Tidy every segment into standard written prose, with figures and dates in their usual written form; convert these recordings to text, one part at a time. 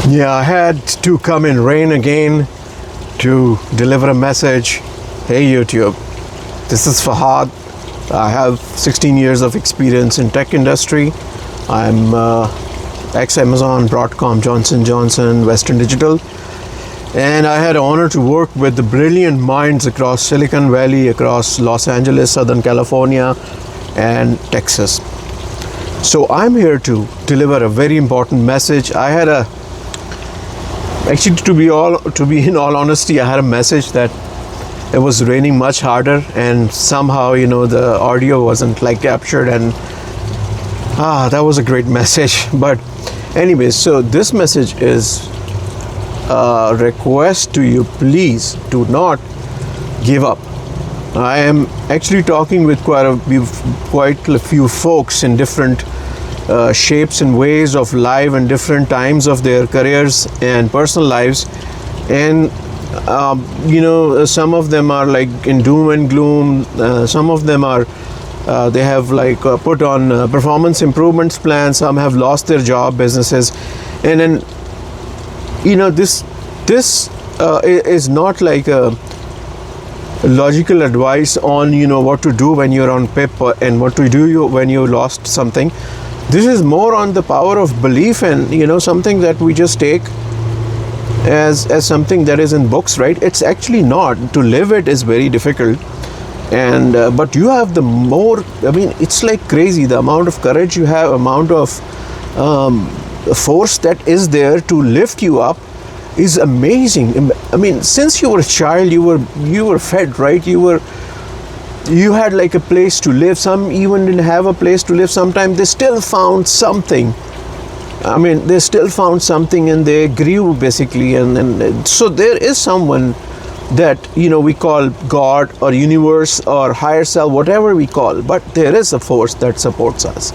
Yeah, I had to come in rain again to deliver a message. Hey YouTube, this is Fahad. I have 16 years of experience in tech industry. I'm ex-Amazon, Broadcom, Johnson Johnson, Western Digital, and I had the honor to work with the brilliant minds across Silicon Valley, across Los Angeles, Southern California, and Texas. So I'm here to deliver a very important message. Actually, to be in all honesty, I had a message that it was raining much harder, and somehow the audio wasn't captured, and that was a great message. But anyways, so this message is a request to you: please do not give up. I am actually talking with quite a few folks in different shapes and ways of life and different times of their careers and personal lives, and some of them are in doom and gloom. Some of them are they have put on performance improvements plans. Some have lost their job, businesses, and then this is not like a logical advice on what to do when you're on PIP and what to do when you lost something. This is more on the power of belief, and something that we just take as something that is in books, right? It's actually not. To live it is very difficult, and but you have the more. I mean, it's crazy the amount of courage you have, amount of force that is there to lift you up is amazing. I mean, since you were a child, you were fed, right? You had a place to live. Some even didn't have a place to live. Sometimes they still found something. I mean, they still found something, and they grew basically. And so there is someone that we call God or universe or higher self, whatever we call. But there is a force that supports us.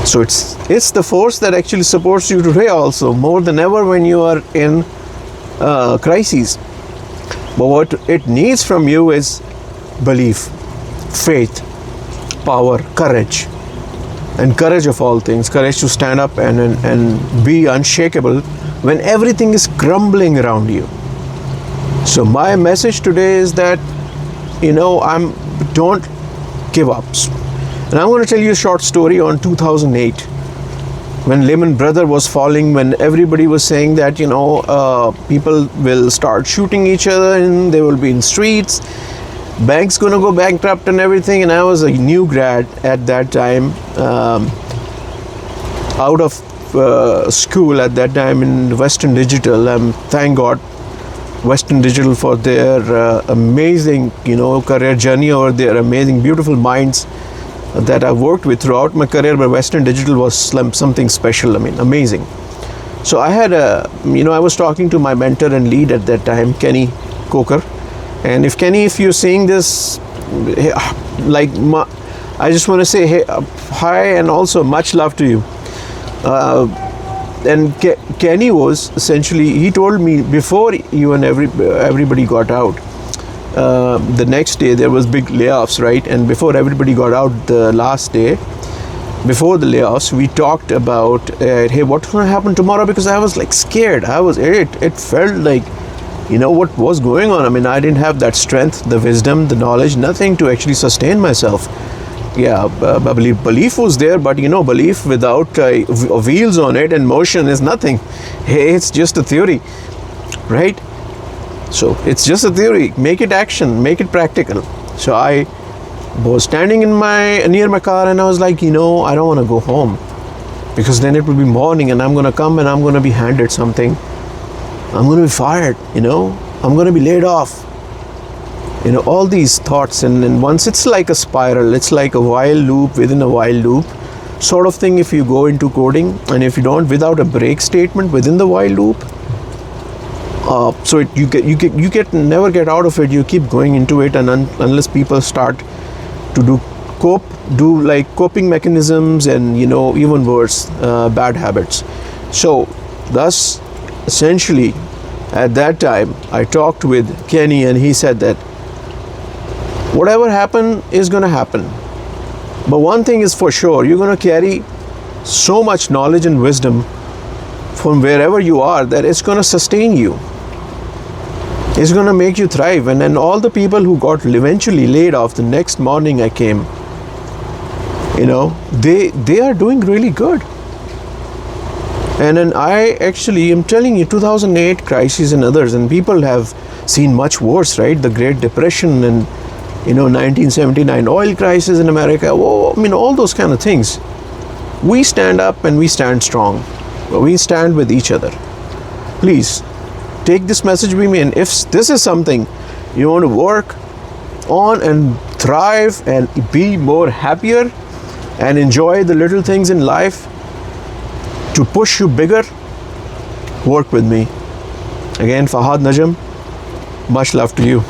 So it's the force that actually supports you today also, more than ever when you are in crises. But what it needs from you is belief, faith, power, courage, and courage of all things, courage to stand up and be unshakable when everything is crumbling around you. So my message today is that don't give up. And I'm going to tell you a short story on 2008 when Lehman Brothers was falling, when everybody was saying that people will start shooting each other and they will be in streets, bank's going to go bankrupt and everything. And I was a new grad at that time, out of school at that time in Western Digital. Thank God Western Digital for their amazing career journey over there, amazing beautiful minds that I've worked with throughout my career. But Western Digital was something special. I mean, amazing. So I had I was talking to my mentor and lead at that time, Kenny Coker. And Kenny, if you're seeing this, I just want to say hey, hi, and also much love to you. And Kenny was essentially, he told me before you and everybody got out, the next day there was big layoffs, right? And before everybody got out, the last day before the layoffs, we talked about hey, what's going to happen tomorrow? Because I was scared. It felt like what was going on. I mean, I didn't have that strength, the wisdom, the knowledge, nothing to actually sustain myself. Yeah, belief was there, but belief without wheels on it and motion is nothing. Hey, it's just a theory, right? So it's just a theory. Make it action, make it practical. So I was standing near my car, and I was like, I don't want to go home, because then it will be morning and I'm going to come and I'm going to be handed something. I'm going to be fired, I'm going to be laid off. All these thoughts, and once it's like a spiral, it's like a while loop within a while loop sort of thing if you go into coding, and if you don't, without a break statement within the while loop, so you never get out of it. You keep going into it, and unless people start to do coping mechanisms and even worse, bad habits. So thus essentially at that time I talked with Kenny, and he said that whatever happen is going to happen, but one thing is for sure, you're going to carry so much knowledge and wisdom from wherever you are, that it's going to sustain you. It's going to make you thrive. And then all the people who got eventually laid off, the next morning I came, they are doing really good. And then I actually am telling you, 2008 crisis and others, and people have seen much worse, right? The Great Depression and 1979 oil crisis in America. All those kind of things. We stand up and we stand strong. We stand with each other. Please take this message with me, and if this is something you want to work on and thrive and be more happier and enjoy the little things in life to push you bigger, work with me. Again, Fahad Najam, much love to you.